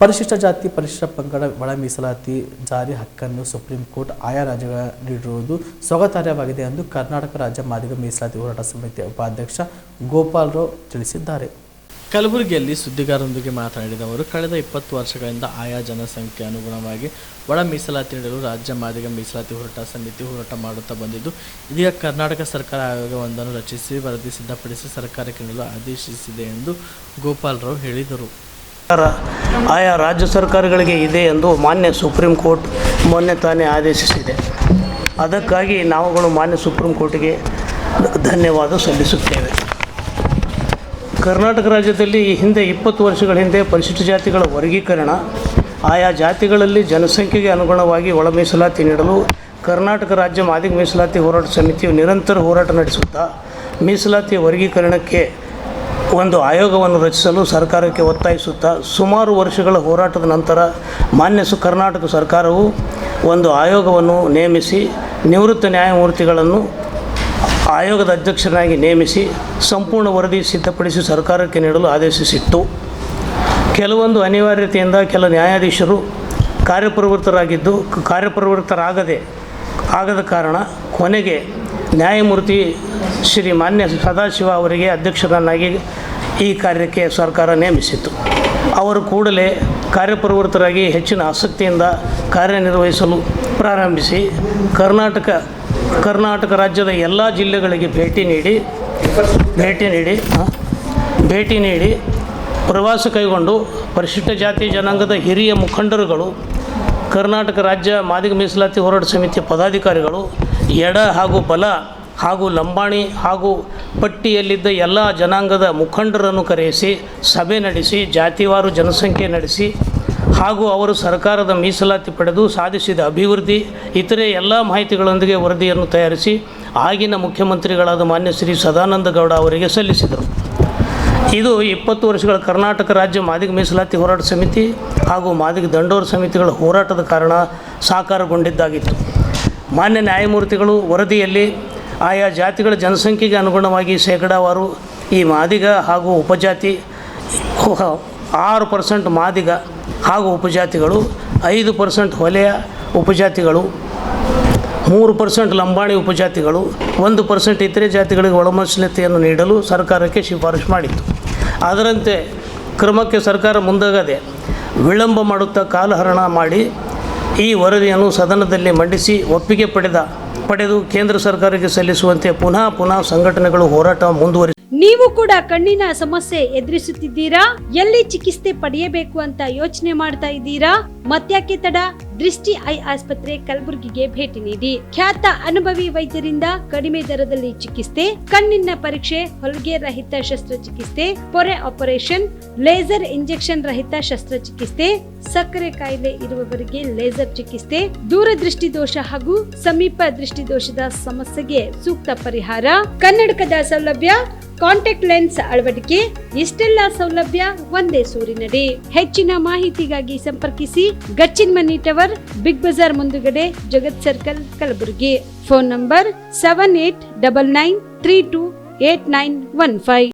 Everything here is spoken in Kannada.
ಪರಿಶಿಷ್ಟ ಜಾತಿ ಪರಿಶಿಷ್ಟ ಪಂಗಡ ಒಳ ಮೀಸಲಾತಿ ಜಾರಿ ಹಕ್ಕನ್ನು ಸುಪ್ರೀಂ ಕೋರ್ಟ್ ಆಯಾ ರಾಜ್ಯಗಳ ನೀಡಿರುವುದು ಸ್ವಾಗತಾರ್ಹವಾಗಿದೆ ಎಂದು ಕರ್ನಾಟಕ ರಾಜ್ಯ ಮಾದಿಗ ಮೀಸಲಾತಿ ಹೋರಾಟ ಸಮಿತಿಯ ಉಪಾಧ್ಯಕ್ಷ ಗೋಪಾಲ್ ರಾವ್ ತಿಳಿಸಿದ್ದಾರೆ. ಕಲಬುರಗಿಯಲ್ಲಿ ಸುದ್ದಿಗಾರರೊಂದಿಗೆ ಮಾತನಾಡಿದ ಅವರು, ಕಳೆದ 20 ವರ್ಷಗಳಿಂದ ಆಯಾ ಜನಸಂಖ್ಯೆ ಅನುಗುಣವಾಗಿ ಒಳ ಮೀಸಲಾತಿ ನೀಡಲು ರಾಜ್ಯ ಮಾದಿಗ ಮೀಸಲಾತಿ ಹೋರಾಟ ಸಮಿತಿ ಹೋರಾಟ ಮಾಡುತ್ತಾ ಬಂದಿದ್ದು, ಇದೀಗ ಕರ್ನಾಟಕ ಸರ್ಕಾರ ಆಯೋಗವೊಂದನ್ನು ರಚಿಸಿ ವರದಿ ಸಿದ್ಧಪಡಿಸಿ ಸರ್ಕಾರಕ್ಕೆ ನೀಡಲು ಆದೇಶಿಸಿದೆ ಎಂದು ಗೋಪಾಲ್ ರಾವ್ ಹೇಳಿದರು. ಆಯಾ ರಾಜ್ಯ ಸರ್ಕಾರಗಳಿಗೆ ಇದೆ ಎಂದು ಮಾನ್ಯ ಸುಪ್ರೀಂ ಕೋರ್ಟ್ ಮೊನ್ನೆ ತಾನೇ ಆದೇಶಿಸಿದೆ. ಅದಕ್ಕಾಗಿ ನಾವುಗಳು ಮಾನ್ಯ ಸುಪ್ರೀಂ ಕೋರ್ಟ್ಗೆ ಧನ್ಯವಾದ ಸಲ್ಲಿಸುತ್ತೇವೆ. ಕರ್ನಾಟಕ ರಾಜ್ಯದಲ್ಲಿ ಹಿಂದೆ 20 ವರ್ಷಗಳ ಹಿಂದೆ ಪರಿಶಿಷ್ಟ ಜಾತಿಗಳ ವರ್ಗೀಕರಣ, ಆಯಾ ಜಾತಿಗಳಲ್ಲಿ ಜನಸಂಖ್ಯೆಗೆ ಅನುಗುಣವಾಗಿ ಒಳ ಮೀಸಲಾತಿ ನೀಡಲು ಕರ್ನಾಟಕ ರಾಜ್ಯ ಮಾದಿಗ ಮೀಸಲಾತಿ ಹೋರಾಟ ಸಮಿತಿಯು ನಿರಂತರ ಹೋರಾಟ ನಡೆಸುತ್ತಾ ಮೀಸಲಾತಿಯ ವರ್ಗೀಕರಣಕ್ಕೆ ಒಂದು ಆಯೋಗವನ್ನು ರಚಿಸಲು ಸರ್ಕಾರಕ್ಕೆ ಒತ್ತಾಯಿಸುತ್ತಾ ಸುಮಾರು ವರ್ಷಗಳ ಹೋರಾಟದ ನಂತರ ಮಾನ್ಯ ಕರ್ನಾಟಕ ಸರ್ಕಾರವು ಒಂದು ಆಯೋಗವನ್ನು ನೇಮಿಸಿ ನಿವೃತ್ತ ನ್ಯಾಯಮೂರ್ತಿಗಳನ್ನು ಆಯೋಗದ ಅಧ್ಯಕ್ಷರಾಗಿ ನೇಮಿಸಿ ಸಂಪೂರ್ಣ ವರದಿ ಸಿದ್ಧಪಡಿಸಿ ಸರ್ಕಾರಕ್ಕೆ ನೀಡಲು ಆದೇಶಿಸಿತ್ತು. ಕೆಲವೊಂದು ಅನಿವಾರ್ಯತೆಯಿಂದ ಕೆಲ ನ್ಯಾಯಾಧೀಶರು ಆಗದ ಕಾರಣ ಕೊನೆಗೆ ನ್ಯಾಯಮೂರ್ತಿ ಶ್ರೀ ಮಾನ್ಯ ಸದಾಶಿವ ಅವರಿಗೆ ಅಧ್ಯಕ್ಷರನ್ನಾಗಿ ಈ ಕಾರ್ಯಕ್ಕೆ ಸರ್ಕಾರ ನೇಮಿಸಿತು. ಅವರು ಕೂಡಲೇ ಕಾರ್ಯಪ್ರವೃತ್ತರಾಗಿ ಹೆಚ್ಚಿನ ಆಸಕ್ತಿಯಿಂದ ಕಾರ್ಯನಿರ್ವಹಿಸಲು ಪ್ರಾರಂಭಿಸಿ ಕರ್ನಾಟಕ ರಾಜ್ಯದ ಎಲ್ಲ ಜಿಲ್ಲೆಗಳಿಗೆ ಭೇಟಿ ನೀಡಿ ಪ್ರವಾಸ ಕೈಗೊಂಡು ಪರಿಶಿಷ್ಟ ಜಾತಿ ಜನಾಂಗದ ಹಿರಿಯ ಮುಖಂಡರುಗಳು, ಕರ್ನಾಟಕ ರಾಜ್ಯ ಮಾದಿಗ ಮೀಸಲಾತಿ ಹೋರಾಟ ಸಮಿತಿಯ ಪದಾಧಿಕಾರಿಗಳು, ಎಡ ಹಾಗೂ ಬಲ ಹಾಗೂ ಲಂಬಾಣಿ ಹಾಗೂ ಪಟ್ಟಿಯಲ್ಲಿದ್ದ ಎಲ್ಲ ಜನಾಂಗದ ಮುಖಂಡರನ್ನು ಕರೆಯಿಸಿ ಸಭೆ ನಡೆಸಿ ಜಾತಿವಾರು ಜನಸಂಖ್ಯೆ ನಡೆಸಿ ಹಾಗೂ ಅವರು ಸರ್ಕಾರದ ಮೀಸಲಾತಿ ಪಡೆದು ಸಾಧಿಸಿದ ಅಭಿವೃದ್ಧಿ ಇತರೆ ಎಲ್ಲ ಮಾಹಿತಿಗಳೊಂದಿಗೆ ವರದಿಯನ್ನು ತಯಾರಿಸಿ ಆಗಿನ ಮುಖ್ಯಮಂತ್ರಿಗಳಾದ ಮಾನ್ಯ ಶ್ರೀ ಸದಾನಂದ ಗೌಡ ಅವರಿಗೆ ಸಲ್ಲಿಸಿದರು. ಇದು 20 ವರ್ಷಗಳ ಕರ್ನಾಟಕ ರಾಜ್ಯ ಮಾದಿಗ ಮೀಸಲಾತಿ ಹೋರಾಟ ಸಮಿತಿ ಹಾಗೂ ಮಾದಿಗ ದಂಡೋರ ಸಮಿತಿಗಳ ಹೋರಾಟದ ಕಾರಣ ಸಾಕಾರಗೊಂಡಿದ್ದಾಗಿತ್ತು. ಮಾನ್ಯ ನ್ಯಾಯಮೂರ್ತಿಗಳು ವರದಿಯಲ್ಲಿ ಆಯಾ ಜಾತಿಗಳ ಜನಸಂಖ್ಯೆಗೆ ಅನುಗುಣವಾಗಿ ಶೇಕಡಾವಾರು ಈ ಮಾದಿಗ ಹಾಗೂ ಉಪಜಾತಿ 6% ಮಾದಿಗ ಹಾಗೂ ಉಪಜಾತಿಗಳು, 5% ಹೊಲೆಯ ಉಪಜಾತಿಗಳು, 3% ಲಂಬಾಣಿ ಉಪಜಾತಿಗಳು, 1% ಇತರೆ ಜಾತಿಗಳಿಗೆ ಒಳಮೀಸಲಾತಿಯನ್ನು ನೀಡಲು ಸರ್ಕಾರಕ್ಕೆ ಶಿಫಾರಸು ಮಾಡಿತ್ತು. ಅದರಂತೆ ಕ್ರಮಕ್ಕೆ ಸರ್ಕಾರ ಮುಂದಾಗದೆ ವಿಳಂಬ ಮಾಡುತ್ತಾ ಕಾಲಹರಣ ಮಾಡಿ ಈ ವರದಿಯನ್ನು ಸದನದಲ್ಲಿ ಮಂಡಿಸಿ ಒಪ್ಪಿಗೆ ಪಡೆದು ಕೇಂದ್ರ ಸರ್ಕಾರಕ್ಕೆ ಸಲ್ಲಿಸುವಂತೆ ಪುನಃ ಸಂಘಟನೆಗಳು ಹೋರಾಟ ಮುಂದುವರಿಸಿ. ನೀವು ಕೂಡ ಕಣ್ಣಿನ ಸಮಸ್ಯೆ ಎದುರಿಸುತ್ತಿದ್ದೀರಾ? ಎಲ್ಲಿ ಚಿಕಿತ್ಸೆ ಪಡೆಯಬೇಕು ಅಂತ ಯೋಚನೆ ಮಾಡ್ತಾ ಇದ್ದೀರಾ? ಮತ್ಯಾಕೆ ತಡ? ದೃಷ್ಟಿ ಐ ಆಸ್ಪತ್ರೆ ಕಲಬುರಗಿಗೆ ಭೇಟಿ ನೀಡಿ. ಖ್ಯಾತ ಅನುಭವಿ ವೈದ್ಯರಿಂದ ಕಡಿಮೆ ದರದಲ್ಲಿ ಚಿಕಿತ್ಸೆ, ಕಣ್ಣಿನ ಪರೀಕ್ಷೆ, ಹೊಲಿಗೆ ರಹಿತ ಶಸ್ತ್ರಚಿಕಿತ್ಸೆ, ಪೊರೆ ಆಪರೇಷನ್, ಲೇಸರ್ ಇಂಜೆಕ್ಷನ್ ರಹಿತ ಶಸ್ತ್ರಚಿಕಿತ್ಸೆ, ಸಕ್ಕರೆ ಕಾಯಿಲೆ ಇರುವವರಿಗೆ ಲೇಸರ್ ಚಿಕಿತ್ಸೆ, ದೂರದೃಷ್ಟಿ ದೋಷ ಹಾಗೂ ಸಮೀಪ ದೃಷ್ಟಿ ದೋಷದ ಸಮಸ್ಯೆಗೆ ಸೂಕ್ತ ಪರಿಹಾರ, ಕನ್ನಡಕದ ಸೌಲಭ್ಯ, ಕಾಂಟ್ಯಾಕ್ಟ್ ಲೆನ್ಸ್ ಅಳವಡಿಕೆ, ಇಷ್ಟೆಲ್ಲ ಸೌಲಭ್ಯ ಒಂದೇ ಸೂರಿನಡಿ. ಹೆಚ್ಚಿನ ಮಾಹಿತಿಗಾಗಿ ಸಂಪರ್ಕಿಸಿ Gachchin Mani tower, Big Bazaar ಮುಂದುಗಡೆ, Jagat circle, Kalaburagi. Phone number 7899328915.